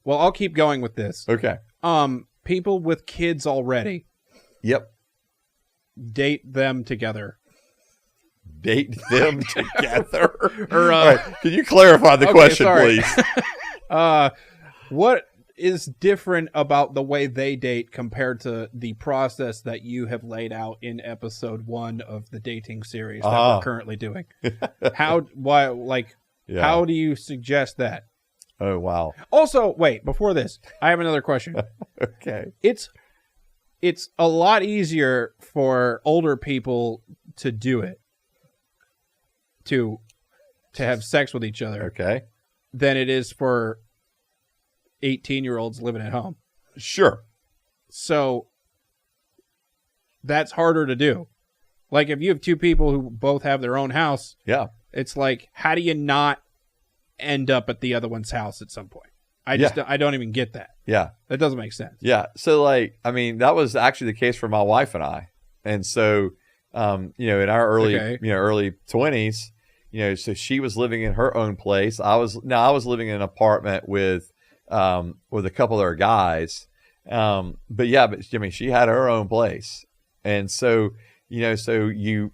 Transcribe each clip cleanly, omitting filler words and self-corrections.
Well, I'll keep going with this. Okay. People with kids already. Yep. Date them together. Date them together. Or, all right. Can you clarify the question, please? What is different about the way they date compared to the process that you have laid out in episode 1 of the dating series that we're currently doing? How do you suggest that? Oh, wow. Also, wait, before this, I have another question. Okay. It's a lot easier for older people to do it, to have sex with each other, okay, than it is for 18-year-olds living at home. Sure. So that's harder to do. Like if you have two people who both have their own house, yeah, it's like, how do you not end up at the other one's house at some point? I don't even get that. Yeah. That doesn't make sense. Yeah. So like, I mean, that was actually the case for my wife and I. And so, in our early 20s, so she was living in her own place. I was living in an apartment with a couple of other guys. But she had her own place. And so, so you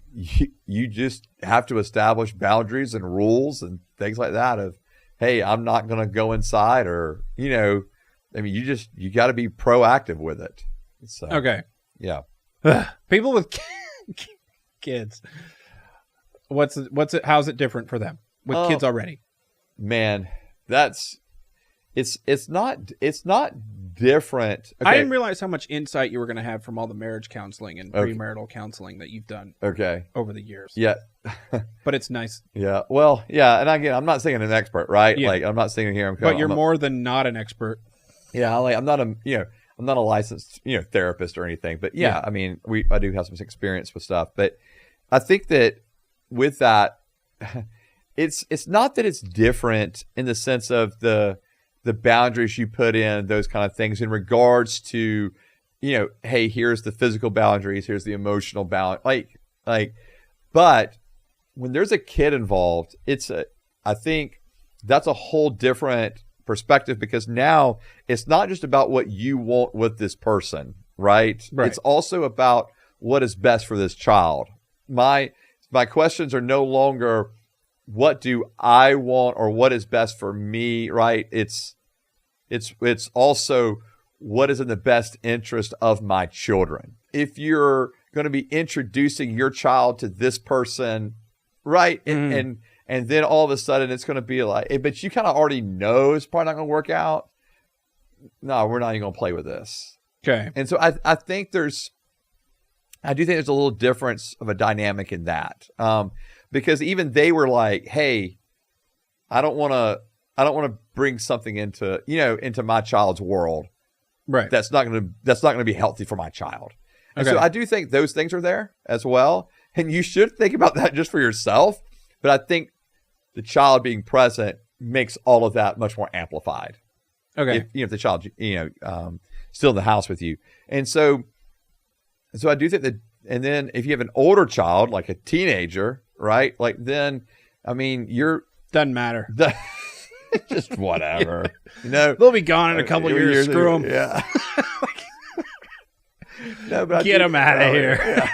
just have to establish boundaries and rules and things like that of, hey, I'm not going to go inside, or, you got to be proactive with it. So, okay. Yeah. People with kids. What's it? How's it different for them with kids already? Man, it's not different. Okay. I didn't realize how much insight you were going to have from all the marriage counseling and premarital counseling that you've done. Okay. Over the years. Yeah. But it's nice. Yeah. Well, yeah. And again, I'm not saying I'm an expert, right? Yeah. Like I'm not saying here. But you're more than not an expert. Yeah. Like I'm not a licensed, therapist or anything, but yeah. I mean, I do have some experience with stuff, but I think that with that, it's not that it's different in the sense of the boundaries you put in, those kind of things in regards to, hey, here's the physical boundaries, here's the emotional bound, but when there's a kid involved, I think that's a whole different perspective, because now it's not just about what you want with this person, right? It's also about what is best for this child. My questions are no longer what do I want or what is best for me, right? It's also what is in the best interest of my children. If you're going to be introducing your child to this person, right? And then all of a sudden it's going to be like, but you kind of already know it's probably not going to work out. No, we're not even going to play with this. Okay. And so I do think there's a little difference of a dynamic in that. Because even they were like, hey, I don't want to bring something into my child's world. Right. That's not going to be healthy for my child. And okay. So I do think those things are there as well. And you should think about that just for yourself. But I think the child being present makes all of that much more amplified. Okay. If the child, still in the house with you. And so I do think that, and then if you have an older child, like a teenager, right? Like then, I mean, doesn't matter. Just whatever. They'll be gone in a couple years. Screw them. Yeah. No, but get them out of here. Yeah.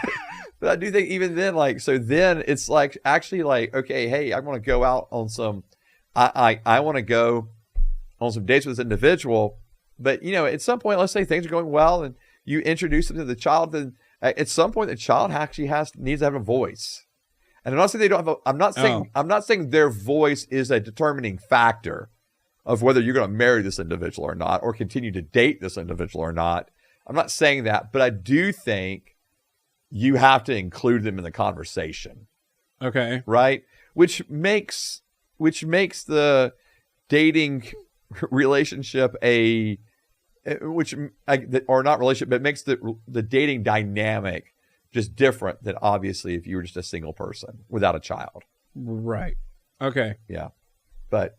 But I do think even then, so then it's like actually like, okay, hey, I want to go out on some, I want to go on some dates with this individual, but at some point, let's say things are going well and you introduce them to the child, then at some point the child actually needs to have a voice. And I'm not saying they don't have I'm not saying their voice is a determining factor of whether you're going to marry this individual or not, or continue to date this individual or not. I'm not saying that, but I do think you have to include them in the conversation. Okay. Right? Which makes the dating relationship or not relationship, but makes the dating dynamic just different than obviously if you were just a single person without a child. Right. Okay. Yeah. But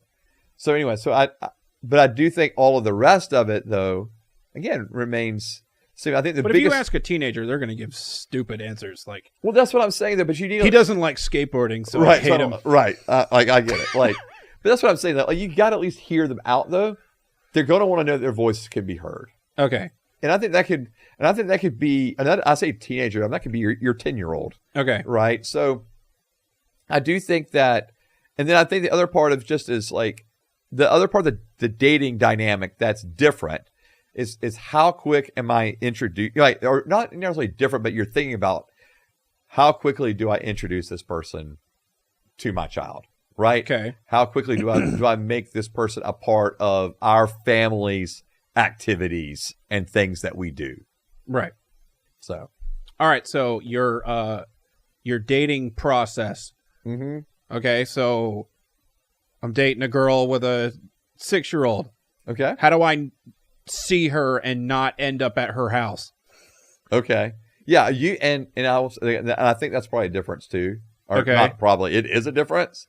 so anyway, but I do think all of the rest of it though, again, remains. So I think if you ask a teenager, they're going to give stupid answers. Well, that's what I'm saying though. But he doesn't like skateboarding, so I hate him. Right. I get it. But that's what I'm saying. That you got to at least hear them out though. they're going to want to know that their voice can be heard. Okay. And I think that could be, and I say teenager, that could be your 10-year-old. Okay. Right. So I do think that, and then I think the other part of just is like the other part of the dating dynamic that's different is how quick am I introduced, like, or not necessarily different, but you're thinking about how quickly do I introduce this person to my child, right? Okay. How quickly do I make this person a part of our family's activities and things that we do? Right. So, all right. So your dating process. mm-hmm. Okay. So I'm dating a girl with a 6-year-old. Okay. How do I see her and not end up at her house? Okay. Yeah. And I think that's probably a difference too. Or okay. Not probably. It is a difference.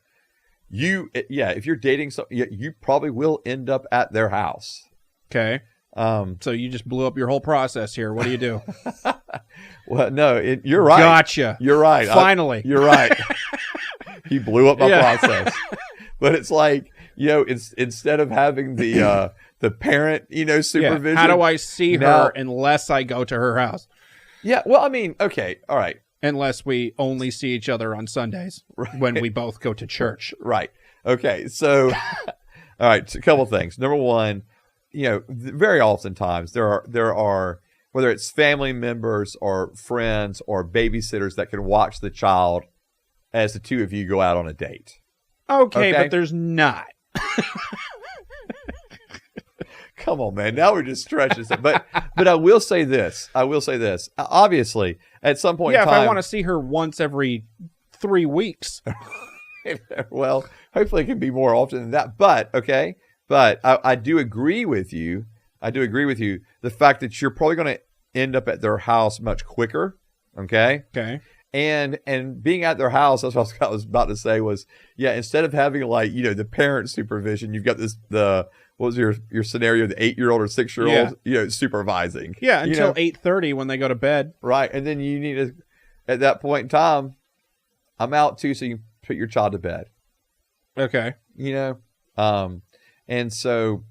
If you're dating you probably will end up at their house. Okay. So you just blew up your whole process here. What do you do? Well, no, you're right. Gotcha. You're right. Finally. You're right. He blew up my process. But it's like, instead of having the parent, supervision. Yeah. How do I see her unless I go to her house? Yeah. Well, I mean, okay. All right. Unless we only see each other on Sundays when we both go to church. Right. Okay. So, all right. So a couple things. Number one, very oftentimes there are, whether it's family members or friends or babysitters that can watch the child as the two of you go out on a date. Okay. But there's not. Come on, man. Now we're just stretching it. But I will say this. Obviously, at some point in time. Yeah, if I want to see her once every 3 weeks. Well, hopefully it can be more often than that. But, okay. But I do agree with you. The fact that you're probably going to end up at their house much quicker. Okay. Okay. And being at their house, that's what I was about to say was, instead of having like, the parent supervision, you've got what was your scenario, the 8-year-old or 6-year-old, supervising. Yeah, until 8:30 when they go to bed. Right. And then you need to, at that point in time, I'm out too, so you can put your child to bed. Okay. And so,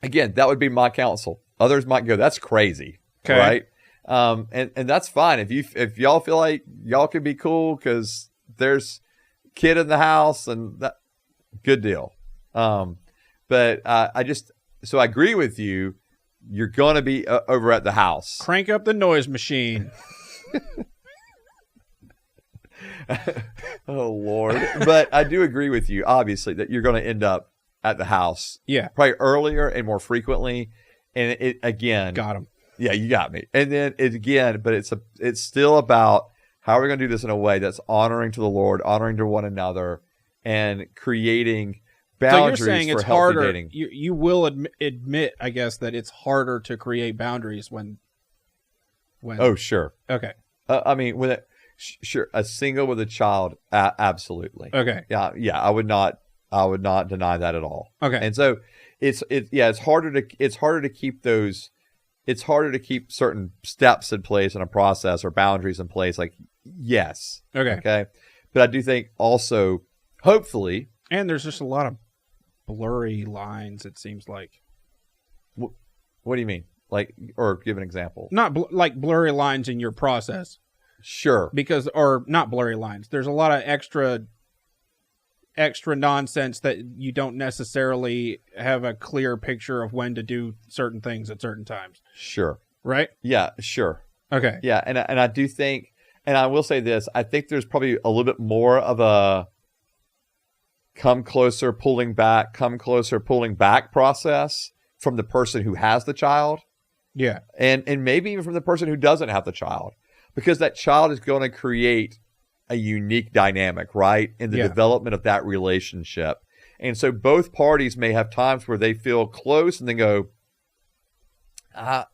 again, that would be my counsel. Others might go, that's crazy. Okay. Right. And that's fine. If y'all feel like y'all can be cool because there's kid in the house and that, good deal. But so I agree with you. You're going to be over at the house. Crank up the noise machine. Oh, Lord. But I do agree with you, obviously, that you're going to end up at the house. Yeah. Probably earlier and more frequently. And it again. Got him. Yeah, you got me. And then it's still about how are we going to do this in a way that's honoring to the Lord, honoring to one another, and creating boundaries so you're saying for it's healthy harder, dating. You will admit, I guess, that it's harder to create boundaries when. Oh, sure. Okay. I mean, sure, a single with a child, absolutely. Okay. Yeah. I would not deny that at all. Okay. And so it's harder to keep those. It's harder to keep certain steps in place in a process or boundaries in place. Like, yes. Okay. But I do think also, hopefully. And there's just a lot of blurry lines, it seems like. What do you mean? Like, or give an example. Not like blurry lines in your process. Sure. Or not blurry lines. There's a lot of extra nonsense that you don't necessarily have a clear picture of when to do certain things at certain times. Sure. Right? Yeah, sure. Okay. Yeah, and I do think, and I will say this, I think there's probably a little bit more of a come closer, pulling back process from the person who has the child. Yeah. And maybe even from the person who doesn't have the child. Because that child is going to create a unique dynamic, right? In the development of that relationship. And so both parties may have times where they feel close and then go, I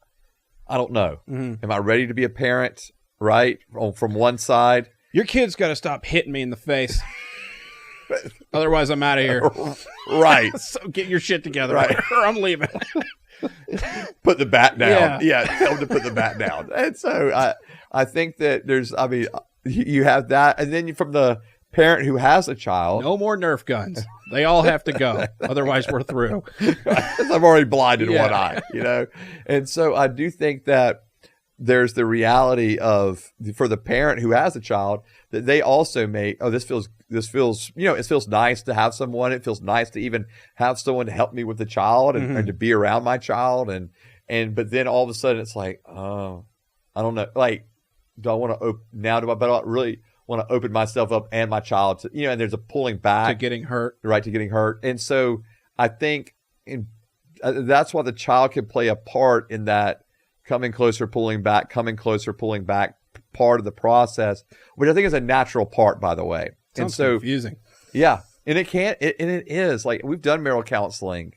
don't know. Mm-hmm. Am I ready to be a parent, right? From one side. Your kid's got to stop hitting me in the face. Otherwise, I'm out of here. Right. So get your shit together, right, or I'm leaving. Put the bat down. Yeah, tell them to put the bat down. And so I think that you have that. And then from the parent who has a child. No more Nerf guns. They all have to go. Otherwise, we're through. I'm already blind in one eye, And so I do think that there's the reality of, for the parent who has a child, that they also may, this feels, it feels nice to have someone. It feels nice to even have someone to help me with the child and to be around my child. But then all of a sudden it's like, oh, I don't know. Like, do I want to but I really want to open myself up and my child to, and there's a pulling back. To getting hurt. Right, to getting hurt. And so I think that's why the child can play a part in that coming closer, pulling back part of the process, which I think is a natural part, by the way. Sounds confusing. Yeah. And it is. Like, we've done marital counseling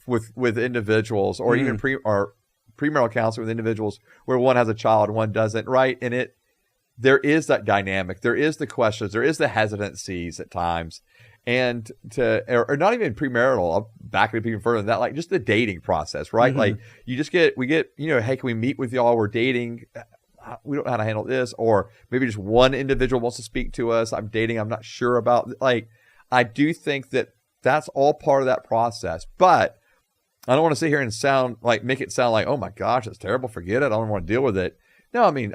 with individuals, or even premarital counseling with individuals where one has a child and one doesn't, right? And there is that dynamic. There is the questions. There is the hesitancies at times. And or not even premarital, I'll back it up even further than that, like just the dating process, right? Like we get, hey, can we meet with y'all? We're dating. We don't know how to handle this. Or maybe just one individual wants to speak to us. I'm dating. I'm not sure about, I do think that that's all part of that process. But I don't want to sit here and make it sound like, oh my gosh, it's terrible. Forget it. I don't want to deal with it. No, I mean,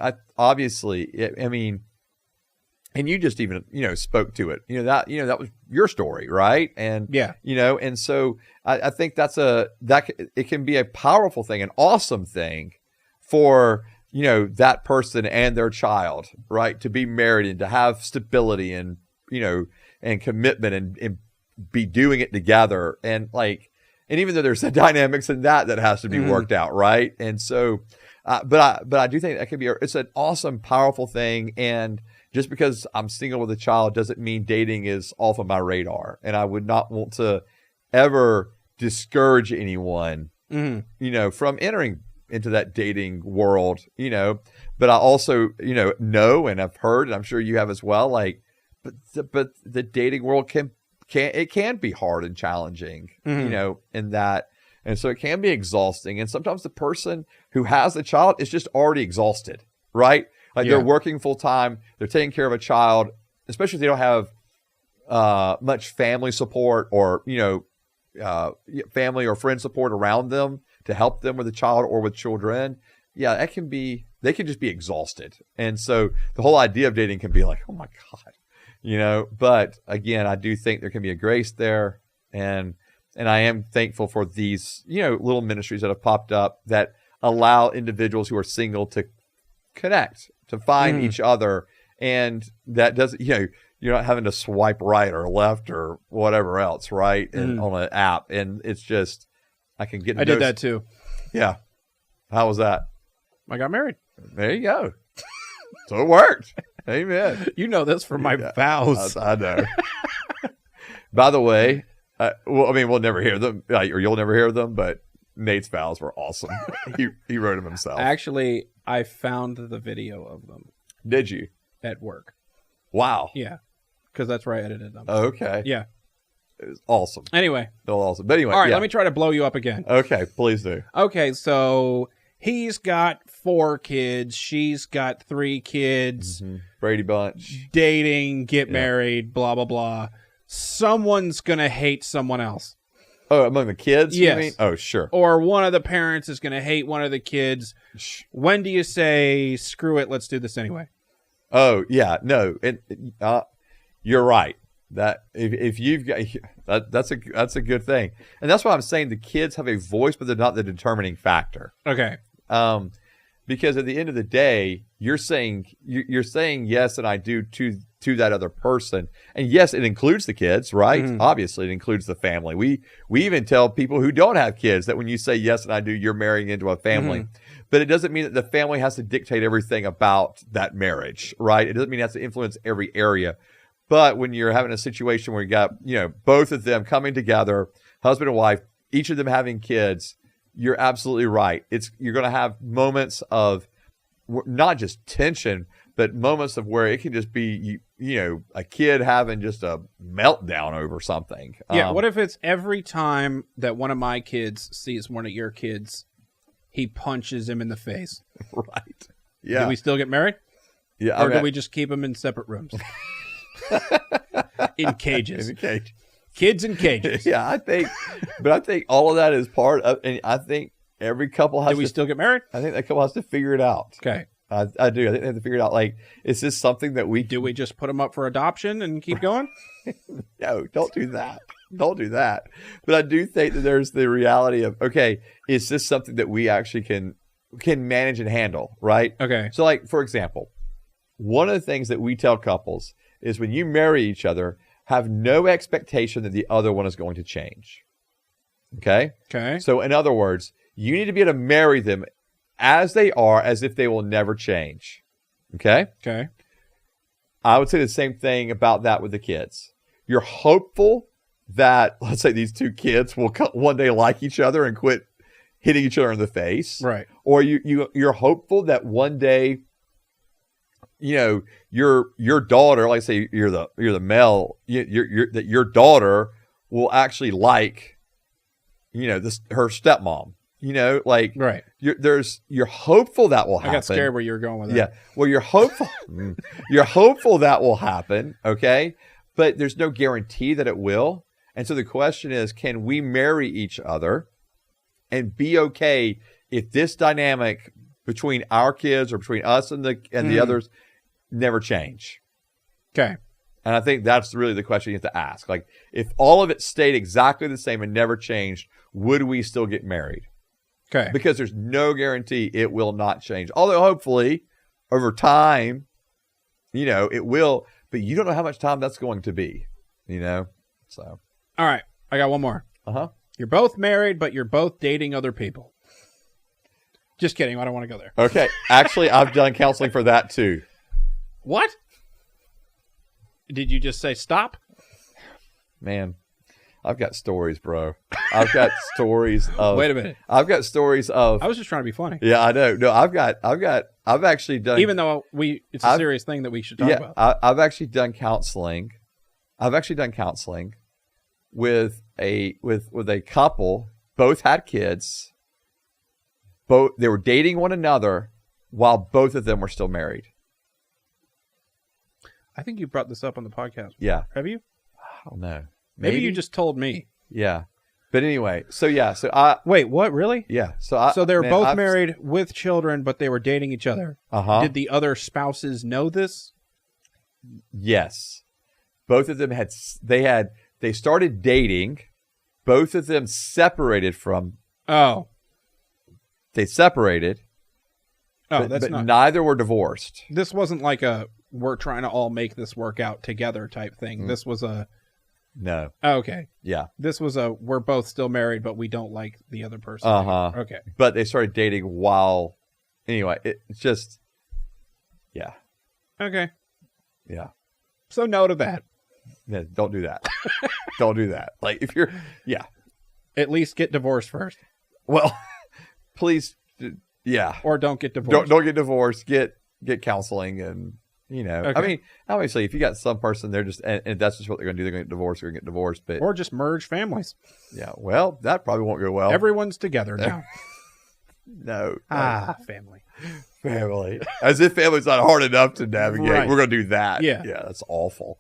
and you just even, spoke to it, that was your story. Right. And, and so I think it can be a powerful thing, an awesome thing for, that person and their child, right. To be married and to have stability and, and commitment and be doing it together. And even though there's the dynamics in that has to be worked out. Right. And so, but I do think that can be, it's an awesome, powerful thing. And just because I'm single with a child doesn't mean dating is off of my radar. And I would not want to ever discourage anyone, from entering into that dating world, but I also, know and I've heard, and I'm sure you have as well, but the dating world can be hard and challenging, in that. And so it can be exhausting. And sometimes the person who has a child is just already exhausted, right? They're working full time, they're taking care of a child, especially if they don't have much family support or, family or friend support around them to help them with a child or with children. Yeah, they can just be exhausted. And so the whole idea of dating can be like, oh my God, but again, I do think there can be a grace there. And I am thankful for these, little ministries that have popped up that allow individuals who are single to connect, to find each other. And that doesn't, you're not having to swipe right or left or whatever else, right? And on an app. And it's just, I can get. I did that too. Yeah. How was that? I got married. There you go. So it worked. Amen. You know this from my vows. I know. By the way, we'll never hear them, or you'll never hear them, but Nate's vows were awesome. He wrote them himself. Actually, I found the video of them. Did you? At work. Wow. Yeah. Because that's where I edited them. Okay. Yeah. It was awesome. Anyway. Awesome. But anyway. All right, let me try to blow you up again. Okay, please do. Okay, so he's got 4 kids. She's got 3 kids. Brady Bunch. Dating, get married, blah, blah, blah. Someone's going to hate someone else. Oh, among the kids? Yes. You mean? Oh, sure. Or one of the parents is going to hate one of the kids. When do you say, screw it, let's do this anyway? Oh, yeah. No, you're right. That if you've got that's a good thing. And that's why I'm saying the kids have a voice, but they're not the determining factor. Okay. Because at the end of the day, you're saying yes and I do to that other person. And yes, it includes the kids, right? Obviously, it includes the family. We even tell people who don't have kids that when you say yes and I do, you're marrying into a family. But it doesn't mean that the family has to dictate everything about that marriage, right? It doesn't mean it has to influence every area. But when you're having a situation where you got, both of them coming together, husband and wife, each of them having kids, you're absolutely right. You're going to have moments of not just tension, but moments of where it can just be, a kid having just a meltdown over something. Yeah. What if it's every time that one of my kids sees one of your kids, he punches him in the face? Right. Yeah. Do we still get married? Yeah. Or do we just keep them in separate rooms? In cages. In a cage. Kids in cages. Yeah, I think all of that is part of, and I think every couple has Do we still get married? I think that couple has to figure it out. Okay. I do. I think they have to figure it out. Like, is this something that Do we just put them up for adoption and keep going? No, don't do that. Don't do that. But I do think that there's the reality of, okay, is this something that we actually can manage and handle, right? Okay. So, like, for example, one of the things that we tell couples is when you marry each other, have no expectation that the other one is going to change. Okay? Okay. So, in other words, you need to be able to marry them as they are, as if they will never change. Okay? Okay. I would say the same thing about that with the kids. You're hopeful that, let's say, these two kids will one day like each other and quit hitting each other in the face. Right. Or you're hopeful that one day, your daughter, like say you're the male, that your daughter will actually like, her stepmom. Right. You're hopeful that will happen. I got scared where you were going with that. Yeah. Well, you're hopeful. You're hopeful that will happen. Okay. But there's no guarantee that it will. And so the question is, can we marry each other and be okay if this dynamic between our kids or between us and the others never change? Okay. And I think that's really the question you have to ask. Like, if all of it stayed exactly the same and never changed, would we still get married? Okay. Because there's no guarantee it will not change. Although hopefully over time, it will, but you don't know how much time that's going to be, so. All right. I got one more. Uh-huh. You're both married, but you're both dating other people. Just kidding. I don't want to go there. Okay. Actually, I've done counseling for that too. What? Did you just say stop? Man, I've got stories, bro. I've got stories of. Wait a minute. I've got stories of. I was just trying to be funny. Yeah, I know. No, I've actually done. Even though it's a serious thing that we should talk about. I've actually done counseling. I've actually done counseling with a couple. Both had kids. They were dating one another while both of them were still married. I think you brought this up on the podcast. Yeah. Have you? I don't know. Maybe you just told me. Yeah. But anyway, so I wait, what, really? Yeah. So they were both married with children, but they were dating each other. Uh-huh. Did the other spouses know this? Yes. Both of them they started dating. Both of them separated from. Oh. They separated. Oh, but neither were divorced. This wasn't like we're trying to all make this work out together type thing. Mm. This was No. Oh, okay. Yeah. This was we're both still married, but we don't like the other person. Uh-huh. Okay. But they started dating while. Anyway, it's just. Yeah. Okay. Yeah. So no to that. Yeah, don't do that. Don't do that. Like, if you're. Yeah. At least get divorced first. Well, please. Yeah. Or don't get divorced. Don't get divorced. Get counseling and. Okay. I mean, obviously, if you got some person, they're just, and that's just what they're going to do. They're going to get divorced. They're going to get divorced, but or just merge families. Yeah, well, that probably won't go well. Everyone's together now. No. Family. As if family's not hard enough to navigate. Right. We're going to do that. Yeah, that's awful.